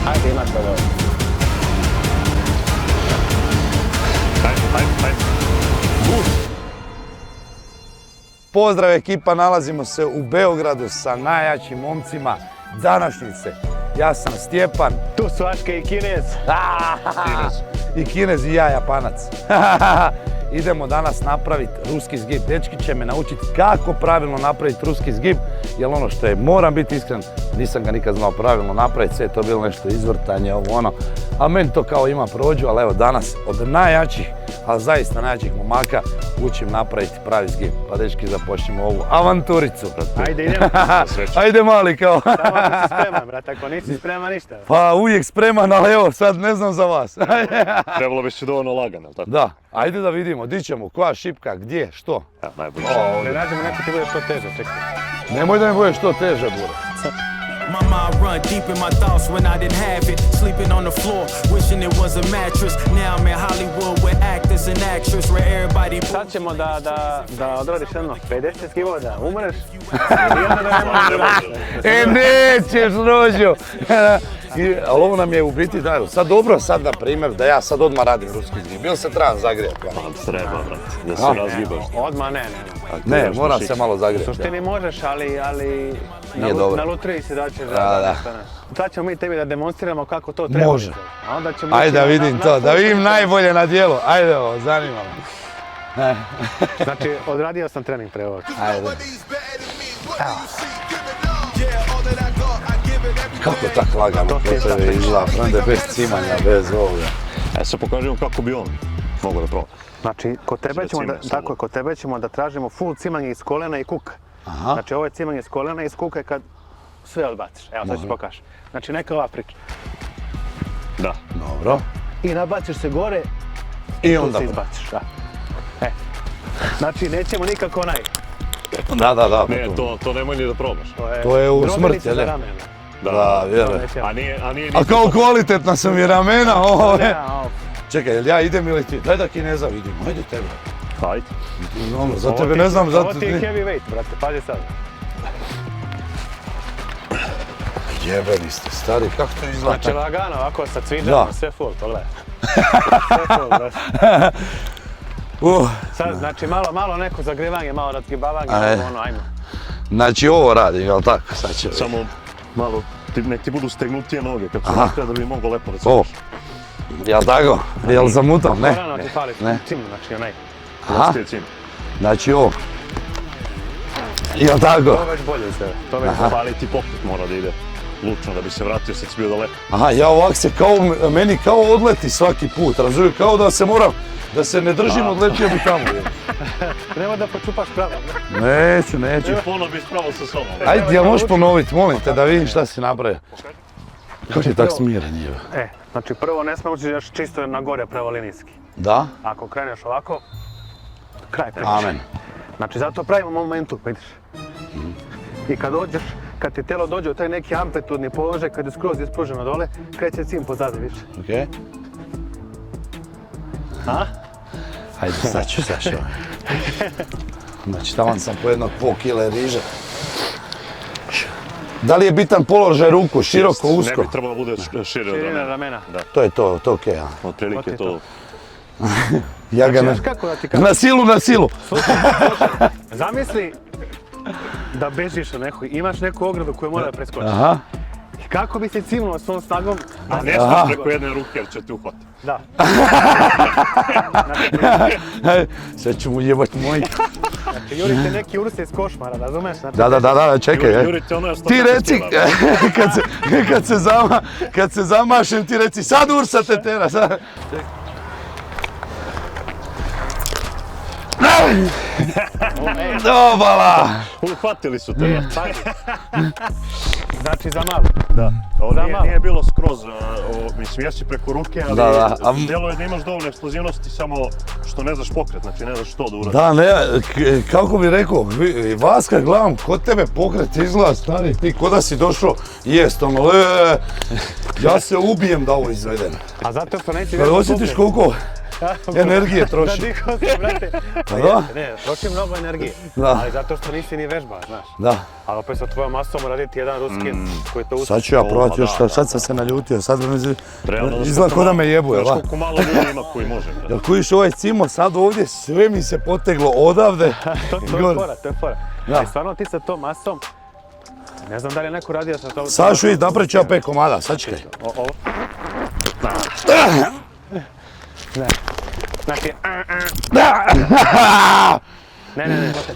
Ajde, imaš to dobro. Ajde. Pozdrav ekipa, nalazimo se u Beogradu sa najjačim momcima današnjice. Ja sam Stjepan. Tu su Aška i Kinez. I Kinez i ja Japanac. Idemo danas napraviti ruski zgib. Dečki će me naučiti kako pravilno napraviti ruski zgib, jer ono što je, moram biti iskren, nisam ga nikad znao pravilno napraviti, sve je to bilo nešto izvrtanje, ovo ono. A meni to kao ima prođu, ali evo danas od najjačih, ali zaista najjačih momaka učim napraviti pravi zgib. Pa dečki, započnemo ovu avanturicu. Ajde, idemo. Ajde mali kao. Samo ako si spreman, brate, ako nisi spreman ništa. Pa uvijek spreman, ali evo sad ne znam za vas. Trebalo bi se dovoljno lagano, tako? Da, ajde da vidimo, di ćemo, koja šipka, gdje, što? Ja, najbolje. Ne nađemo neko ti bude što teže, čekaj. Nemoj da mi bude što teže, bure. My mind run deep in my thoughts when I didn't have it. Sleeping on the floor, wishing it was a mattress. Now I'm in Hollywood with actors and actresses where everybody... Sad ćemo da odradiš jedno 50 skivova, da umreš. I onda da ne možeš raditi. Nećeš, rođo! Ali ovo nam je u biti, da, sad dobro sad, na primjer, da ja sad odmah radim ruski zgib. Ili se trebam zagrijati? Treba, brate, da se razgibaš. Odmah ne. Ne, moram se malo zagrijati. Suštini možeš, ali Nije dobro. na lutriji se da ćeš Da. Sad ćemo mi tebi da demonstriramo kako to treba. Može. A onda ćemo Ajde ići da na- vidim na- to, na- da vidim najbolje na dijelu. Ajde ovo, zanima me. Znači, odradio sam trening pre ovog. Ajde. Kako tak lagano To ti je kod tebe tako. izgleda, prende bez cimanja, bez ovoga. Se pokažemo kako bi on mogao da proba. Znači, kod tebe ćemo da, Cimanje tako samo. je, kod tebe ćemo da tražimo full cimanje iz kolena i kuka. Aha. Znači, ovo je cimanje iz kolena i iz kuka kad sve odbaciš. Evo, sad ću pokažem. Znači, neka ova priča. Da. Dobro. I nabaciš se gore, I tu onda... se izbaciš. Da. Znači, nećemo nikako onaj. Da. Ne, to nemoj ni da probaš. To je u drobilica smrt, za jel' je? ramena. Da, To vjerujem. nećemo. A nije A kao kvalitetna sam i ramena, ovo Ne, je. a, ovo. Čekaj, jel ja idem ili ti? Daj da Kineza vidim, ajde tebe. Ajde. Dobro, za tebe ne znam, za Ovo ti je tebe... heavyweight, brate, pazi sad. Jebeni ste, stari, kako to izgleda? Znači, lagano, ovako sa Da. cviđama, sve full, pogledaj. Sve full, brate. Sad, znači, malo neko zagrevanje, malo razgibavanje, Ajde. ono, ajmo. Znači ovo radim, jel tako? Sad će... Samo malo, nek ti budu stegnutije noge, kako se Aha. nakrije da bi mogao lepo da se Ovo. Jel tako? Jel zamutam, ne? Korano ti fali, Ne. cim, znači, onaj. Aha, cim. znači ovo. Jel tako? To već bolje iz tebe, to već bolje. Fali ti pokret mora da ide lučno da bi se vratio, sad si bio daleko. Aha, ja ovak se kao, meni kao odleti svaki put, razumijem, kao da se moram, da se ne držim, odletio bi tamo. Nema da počupaš pravo. Neću. I ponovo bi spravo sa sobom. Ajde, jel možeš ponoviti, molim te, da vidim šta si napravio. Kako je tak smiren, jebe? Znači prvo ne smemo ući još čisto na gore pravo linijski. Da? Ako kreneš ovako, kraj priče. Amen. Znači zato pravimo momentu, vidiš. I kad dođeš, kad ti telo dođe u taj neki amplitudni položaj, kad je skroz ispruženo dole, kreće cim pozadi, vidiš. Okej. A? Ajde, sad ću. Znači, taman sam po jednog pol kile riže. Da li je bitan položaj ruku, široko, Ne usko? bi trebalo da bude šire od Širina ramena. ramena. Da, To je to, okej, a. otprilike To ti je to. Ja ga Znaš kako da ti kažem? Na silu. Zamisli da bežiš na neku, imaš neku ogradu koju mora da preskočiš. Aha. I kako bi se cimnuo svom snagom? A ne smiješ preko jedne ruke jer će te uhvatiti. Da. Sad ću mu jebat moj. Znači, jurite neki urse iz košmara, razumeš? Znači, Da, čekaj. Jurite ono je Ti reci, kad se zamašem, ti reci, sad ursa te tera, sad. Dobala! Uhvatili su te. Znači za malo. Da. Ovo Za malo. nije bilo skroz, mislim jesi preko ruke, ali Da. djelo je da imaš dovoljno eksplozivnosti, samo što ne znaš pokret, znači ne znaš što da uradiš. Da, ne, kako bi rekao, vas kad gledam, kod tebe pokret izgleda, stari, ti ko da si došao jest, ono, ja se ubijem da ovo izvedem. A zato što neće Kad osjetiš koliko energije Da troši. diho se, brate. Pa da? Ne, troši mnogo energije. Da. Ali zato što nisi ni vežba, znaš. Da. Ali opet sa tvojom masom raditi jedan ruski koji to uspije. Sad ću ja probati još, da, sad sam se naljutio, sad mi Realno, izgleda ko da me jebu, jel? Znaš da? koliko malo ljudi ima koji može, brate. Jel kojiš ovaj cimo sad ovdje, sve mi se poteglo odavde. To je Gore. fora, to je fora. Da. Ali stvarno ti sa tom masom, ne znam da li je neko radio sa tom... Sad ću napravit ću ja 5 komada, sad čekaj. Ovo? Ne. Znači, ne.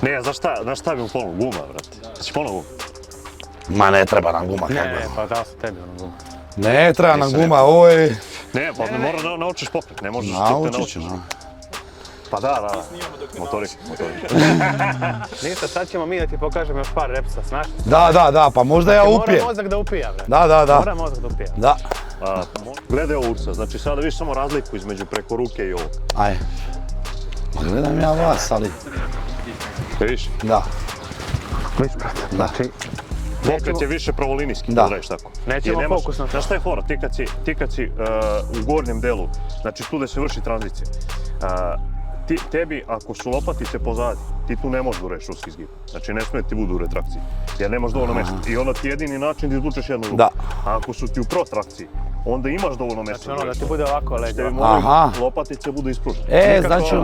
Ne, znaš šta bi mu pomoglo? Guma, brate. Znači pomoglo guma. Ma ne treba nam guma, Ne, kako. pa dao sam tebi ono gumu. Ne treba nam guma, ovo je... Ne, pa mora da naučiš pokret, ne možeš tek da Naučit ću, naučiš. no. Pa da. Motorik. Ništa, sad ćemo mi da ti pokažemo još par repsa, znaš? Da, pa možda ja upijem. Mora mozak da upija, bre. Da. Mora mozak da upija. Da. Gledaj ovo Ursa, znači sada vidiš samo razliku između preko ruke i ovo. Aj. Ma gledam ja vas, ali... Vidiš? Da. Viš, brate, znači... Pokret je više pravolinijski, Da. da radiš tako. Nećemo Jer nemaš- fokus na to. Znaš šta je fora? Ti kad si u gornjem delu, znači tu da se vrši tranzicija, tebi ako su lopatice pozadi, ti tu ne možeš da ureš ruski zgib. Znači ne smije ti budu u retrakciji, jer nemaš dovoljno mjesta. I onda ti je jedini način da izvučeš jednu ruku. Da. A ako su ti u protrakciji, onda imaš dovoljno mjesta. Znači ono da ti bude ovako leđa. Tebi Aha. moraju lopatice budu ispružene. Znači...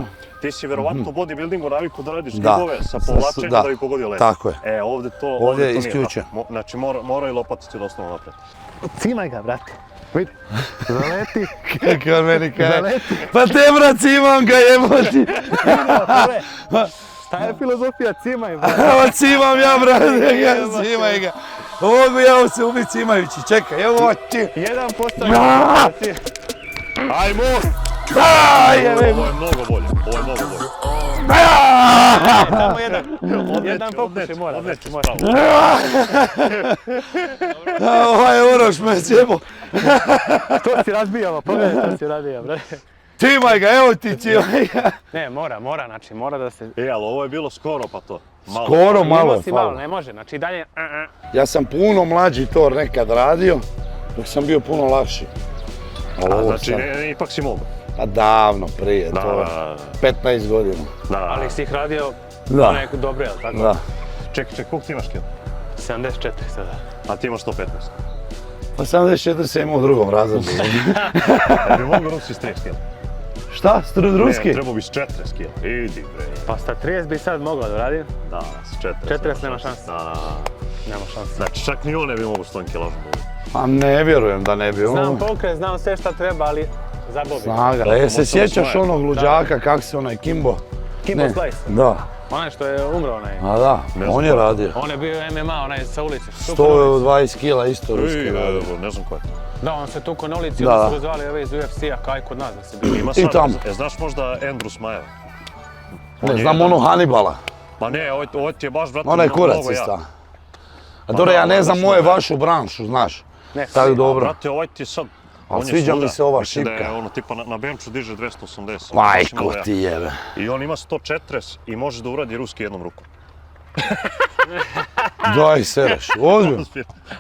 Ti si verovatno bodybuildingu navikao da radiš Da. skibove sa povlačenjem Da. da bi pogodio leđa. Tako je. Ovdje to Ovdje je to nije isključio. tako. Znači moraju lopatice doslovno napred. Cimaj ga, brate. Vidi, zaleti. Kako on meni kaže. Zaleti. Pa te brac imam ga jeboti. Šta je filozofija cimaj, brate? Evo cimam ja brate, cimaj ga. Mogu ja se ubiti cimajući, čekaj, evo ti. Jedan postav. Ajmo! Aj, Ovo je mnogo bolje, Samo jedan pokušaj mora, znači mora. Ovaj Uroš me sjebo. To si razbijamo, pogledaj to si razbijamo, brate. Cimaj ga, evo ti cimaj ga. Ne, mora, znači mora da se... Ali ovo je bilo skoro pa to. Malo. Skoro malo Imao je si malo, falo. ne može, znači dalje... Ja sam puno mlađi to nekad radio, dok sam bio puno lakši. Ali ovo Znači sad, ipak si mogu. a davno prije, Da, to je 15 godina. Ali si ih radio Da. neko dobro, jel tako? Da. Čekaj, koliko ti imaš kila? 74 sada. A ti imaš 115. Pa 74 sam imao u drugom razredu. Ja bi mogu rusi s 30 kila. Šta? Ruski? Ne, trebao bi s 40 kila. Idi bre. Pa sa 30 bi sad mogao da radim, Da, s 40. 40 nema šanse. Da. nema šanse. Znači čak ni on ne bi mogu s tom kilažom. Pa ne vjerujem da ne bi. Znam pokret, znam sve šta treba, ali zabobim. Snaga. E, se sjećaš onog luđaka, kak se onaj Kimbo? Kimbo Ne. Slice, Da. onaj što je umro onaj. A da, Ne on znam je ko. radio. On je bio MMA, onaj sa ulice. Tuko na ulici. 120 kila isto ruski radio. Ne znam ko je to. Da, on se tuko na ulici, Da. onda su ga zvali ove iz UFC-a, kao i kod nas da se bili. Ima I sad, tamo. znaš možda Andrew Smail? Ne znam ono Hannibala. Ma ne, ovo ti je baš, brate, Onaj mnogo kurac jak. ista. A dobro, ja ne znam moje vašu branšu, znaš. Ne, Tako svi, dobro. Brate, ovaj ti je sad... Ali on je sviđa mi svuda. se ova Mislim da je šipka. ono tipa na benču diže 280. Majko ti jebe. I on ima 140 i može da uradi ruski jednom rukom. Daj sereš, ozbiljno.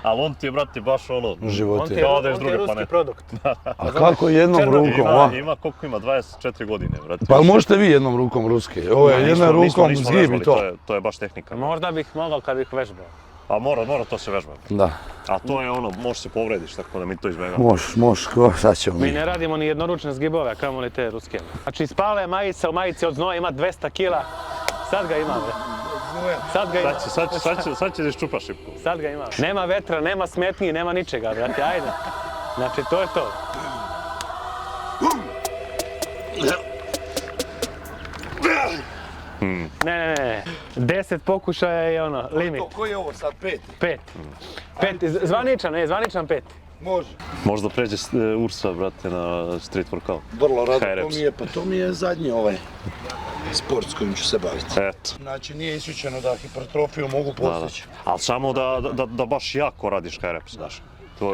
Ali on ti je, brate, baš ono... On ti Životi. je, Kao da je s on ti je druge ruski planete. produkt. A kako jednom rukom, va? Ima koliko ima, 24 godine, brate. Pa možete vi jednom rukom ruski? Ovo je jedna rukom zgib i to. To je baš tehnika. Možda bih mogao kad bih vežbao. A mora to se vežba. Da, A to je ono, možeš se povrediš, tako da mi to izbjegamo. moš, ko, sad ćemo Mi mi. ne radimo ni jednoručne zgibove, a kamoli te ruske. Znači spale majica u majici od znoja ima 200 kila. Sad ga ima, bre. Sad ga ima. Sad će da iščupaš šipku. Sad ga ima. Nema vetra, nema smetnji, nema ničega, brate, ajde. Znači, to je to. Ne. 10 pokušaja je ono, limit. Koji je ovo sad, 5? 5. Zvaničan 5. Može. Možda pređe Ursa, brate, na street workout. Vrlo rado, HRX. to mi je zadnji ovaj sport s kojim ću se baviti. Eto. Znači nije isključeno da hipertrofiju mogu postići. Ali samo da baš jako radiš HRX, znaš.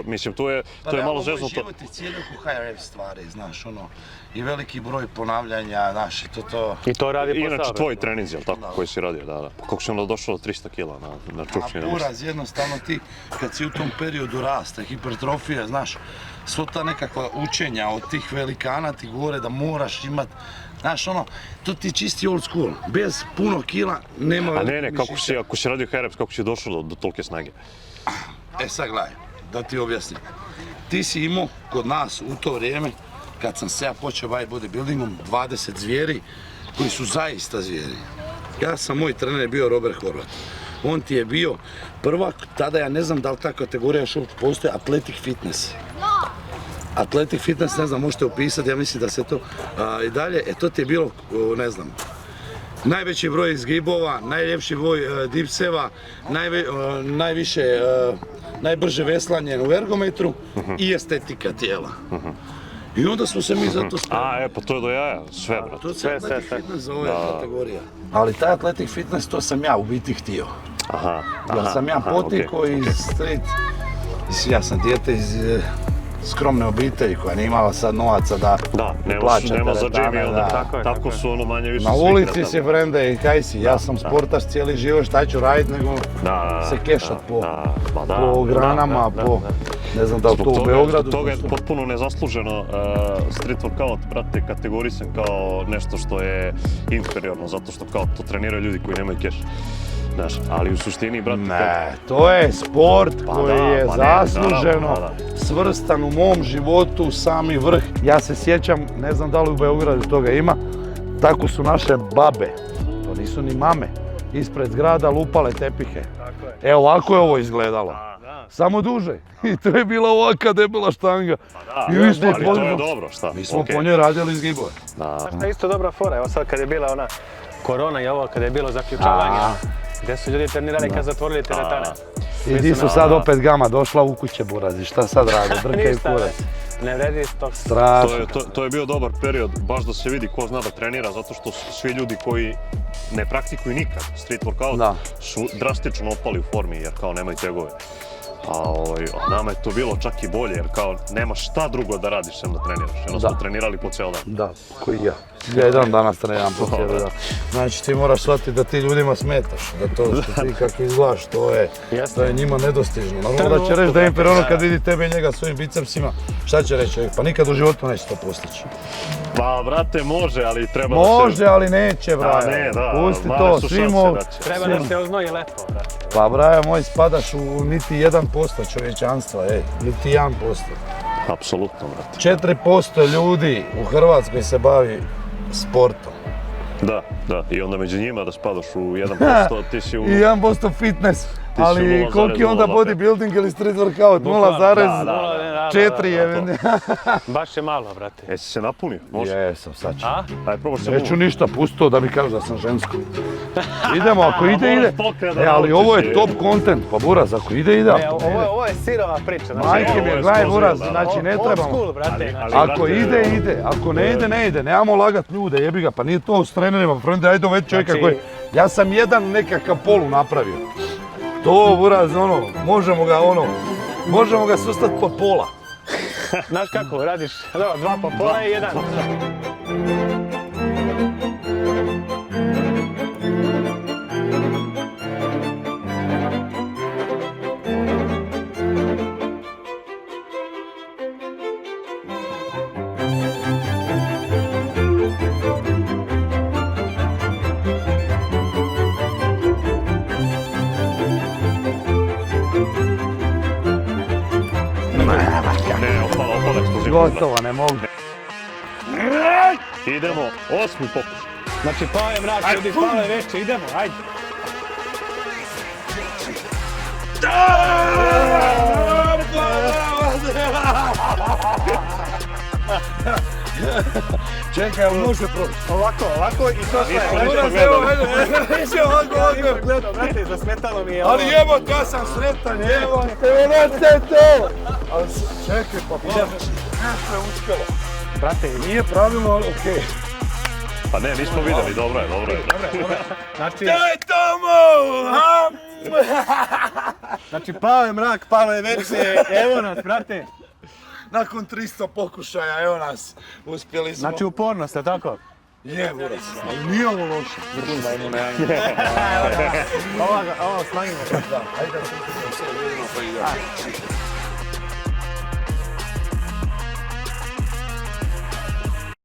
Mislim, to je malo zeznuto. Život je cijeli oko HRF stvari, znaš, ono, i veliki broj ponavljanja, znaš, i to... I to radi posao. Inače, tvoji treninzi, jel tako, koji si radio, da. Pa kako si onda došao do 300 kila na čučnje? A buraz, jednostavno ti, kad si u tom periodu rasta, hipertrofija, znaš, svo ta nekakva učenja od tih velikana ti govore da moraš imat, znaš, ono, to ti je čisti old school, bez puno kila nema... A ne, ako si radio HRFs, kako si došao do tolike snage? E sad gledaj, da ti objasnim. Ti si imao kod nas u to vrijeme, kad sam se ja počeo baviti bodybuildingom, 20 zvijeri koji su zaista zvijeri. Moj trener je bio Robert Horvat. On ti je bio prvak, tada ja ne znam da li ta kategorija još uopće postoji, athletic fitness. Athletic fitness, ne znam, možete upisati, ja mislim da se to i dalje, to ti je bilo, ne znam, najveći broj zgibova, najljepši broj dipseva, najbrže veslanje u ergometru i estetika tijela. I onda smo se mi zato spremili. Pa to je do jaja, sve, brate. To je athletic fitness za ove kategorija. Ali taj athletic fitness, to sam ja u biti htio. Jer sam ja potikao iz street, ja sam dijete iz skromne obitelji koja nije imala sad novaca da plaća nema za teretane. džimi, onda tako su ono manje više Na ulici si, frende, i kaj si, ja sam sportaš cijeli život, šta ću radit nego se kešat po granama, po, ne znam da li to u Beogradu. Zbog toga je potpuno nezasluženo street workout, brate, kategorisan kao nešto što je inferiorno, zato što kao to treniraju ljudi koji nemaju keš. Znaš, ali u suštini, brate... Ne, to je sport koji je zasluženo svrstan u mom životu u sami vrh. Ja se sjećam, ne znam da li u Beogradu toga ima, tako su naše babe, to nisu ni mame, ispred zgrada lupale tepihe. Evo ovako je ovo izgledalo. Samo duže. I to je bila ovaka debela štanga. Ali to je dobro, šta? Mi smo po njoj radili zgibove. To je isto dobra fora, evo sad kad je bila ona korona i ovo, kad je bilo zaključavanje. Gdje su ljudi trenirali kad zatvorili teretane? I di su sad opet Gama došla u kuće burazi, šta sad rade, drkaju kurac. Ne vredi to. Strašno. To je bio dobar period, baš da se vidi ko zna da trenira, zato što svi ljudi koji ne praktikuju nikad street workout su drastično opali u formi jer kao nemaju tegove. A nama je to bilo čak i bolje jer kao nemaš šta drugo da radiš sem da treniraš. Jedno smo trenirali po cijel dan. Da, koji ja. Ja jedan danas treniram po cijeli dan. Znači ti moraš shvatiti da ti ljudima smetaš, da to što ti kako izgledaš, to je njima nedostižno. Naravno da će reći da je inferiorno kad vidi tebe i njega svojim bicepsima. Šta će reći čovjek? Pa nikad u životu neće to postići. Pa brate može, ali treba da se... Može, ali neće, Braja. Pusti to, svi mogu. Treba da se oznoji lepo, brate. Pa Braja moj, spadaš u niti 1% čovječanstva, niti 1%. Apsolutno, brate. 4% ljudi u Hrvatskoj se bavi sportom. Da, i onda među njima da spadaš u 1%, ti si u... I 1% fitness, ali koliko je onda bodybuilding ili street workout? 0,4 je. Baš je malo, brate. Jesi se napunio? Može? Jesam, sad ću. Ajde, probaš se Neću ništa, pusto da mi kažu da sam žensko. Idemo, ako ide. Ali ovo je top content, pa Buraz, ako ide. Ovo je sirova priča. Majke mi, gledaj Buraz, znači ne trebamo. Old school, brate. Ako ide, ako ne ide, nemamo lagat ljude, jebi ga, pa nije to s trenerima, frende, ajde dovedi čovjeka koji... Ja sam jedan nekakav polu napravio. To, Buraz, možemo ga sustati pod pola. Znaš kako, radiš 2 po pola i 1. Gotovo, ne mogu. Idemo, 8. pokušaj. Znači pao je mrak, ljudi, pao je veće, idemo, ajde. Čekaj, može proći. Ovako i to sve. Gledao, brate, zasmetalo mi je ovo. Ali jebot, ja sam sretan, jebot, te to! Ali čekaj, pa nešto je uspjelo. Brate, nije pravilno, ali okej. Pa ne, nismo vidjeli, dobro je, dobro je. Znači, Tomo! znači pao je mrak, palo je veće, evo nas, brate. Nakon 300 pokušaja, evo nas, uspjeli smo. Znači upornost, je tako? Je, buras. Ali nije ovo loše. Ovo smanjimo. Da, ajde da se vidimo pa idemo.